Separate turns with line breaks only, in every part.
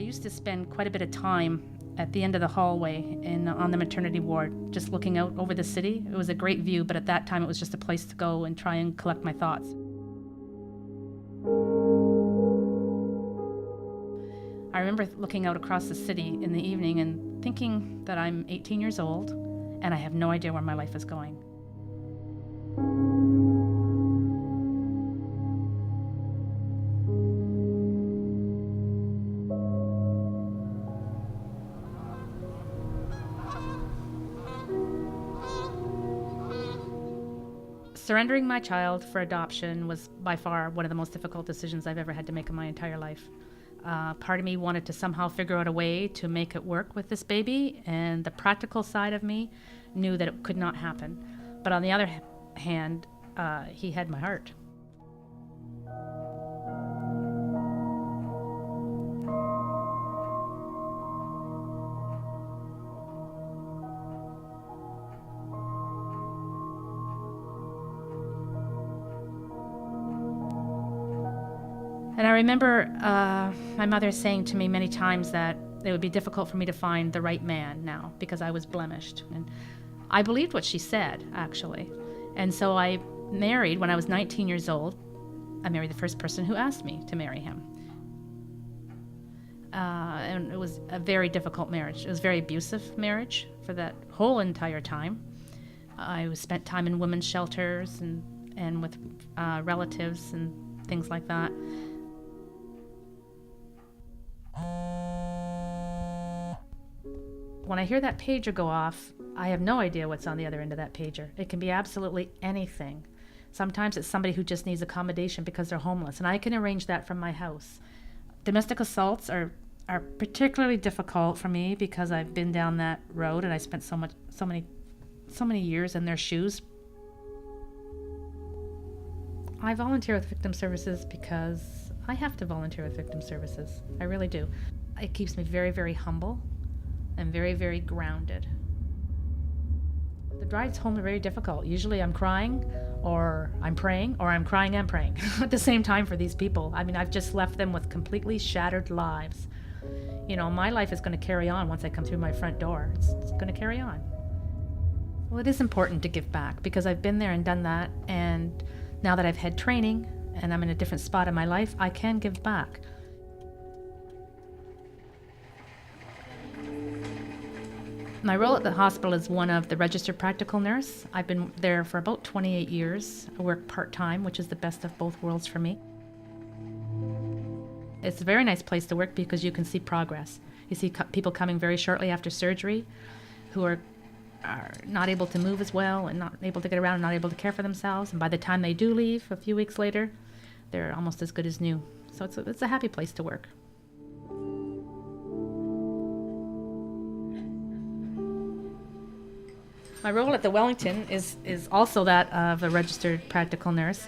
used to spend quite a bit of time at the end of the hallway on the maternity ward, just looking out over the city. It was a great view, but at that time it was just a place to go and try and collect my thoughts. I remember looking out across the city in the evening and thinking that I'm 18 years old and I have no idea where my life is going. Surrendering my child for adoption was by far one of the most difficult decisions I've ever had to make in my entire life. Part of me wanted to somehow figure out a way to make it work with this baby, and the practical side of me knew that it could not happen. But on the other hand, he had my heart. And I remember my mother saying to me many times that it would be difficult for me to find the right man now because I was blemished. And I believed what she said, actually. And so I married when I was 19 years old. I married the first person who asked me to marry him. And it was a very difficult marriage. It was a very abusive marriage for that whole entire time. I spent time in women's shelters and with relatives and things like that. When I hear that pager go off, I have no idea what's on the other end of that pager. It can be absolutely anything. Sometimes it's somebody who just needs accommodation because they're homeless, and I can arrange that from my house. Domestic assaults are particularly difficult for me because I've been down that road and I spent so many years in their shoes. I volunteer with victim services because I have to volunteer with victim services. I really do. It keeps me very, very humble and very, very grounded. The drives home are very difficult. Usually I'm crying or I'm praying, or I'm crying and praying at the same time for these people. I mean, I've just left them with completely shattered lives. You know, my life is going to carry on once I come through my front door. It's going to carry on. Well, it is important to give back because I've been there and done that, and now that I've had training and I'm in a different spot in my life, I can give back. My role at the hospital is one of the registered practical nurse. I've been there for about 28 years. I work part-time, which is the best of both worlds for me. It's a very nice place to work because you can see progress. You see people coming very shortly after surgery who are not able to move as well and not able to get around and not able to care for themselves. And by the time they do leave, a few weeks later, they're almost as good as new. So it's a happy place to work. My role at the Wellington is also that of a registered practical nurse.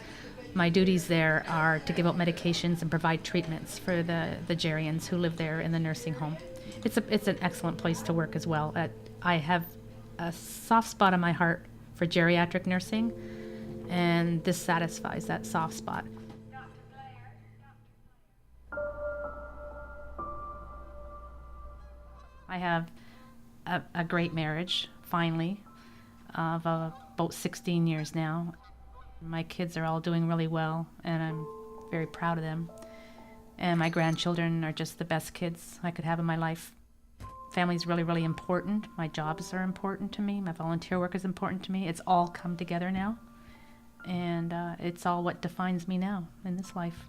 My duties there are to give out medications and provide treatments for the gerians who live there in the nursing home. It's an excellent place to work as well. I have a soft spot in my heart for geriatric nursing, and this satisfies that soft spot. I have a great marriage, finally, of about 16 years now. My kids are all doing really well, and I'm very proud of them. And my grandchildren are just the best kids I could have in my life. Family's really, really important. My jobs are important to me. My volunteer work is important to me. It's all come together now, and it's all what defines me now in this life.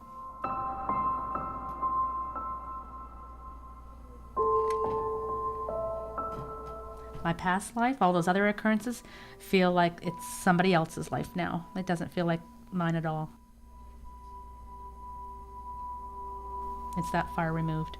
My past life, all those other occurrences, feel like it's somebody else's life now. It doesn't feel like mine at all. It's that far removed.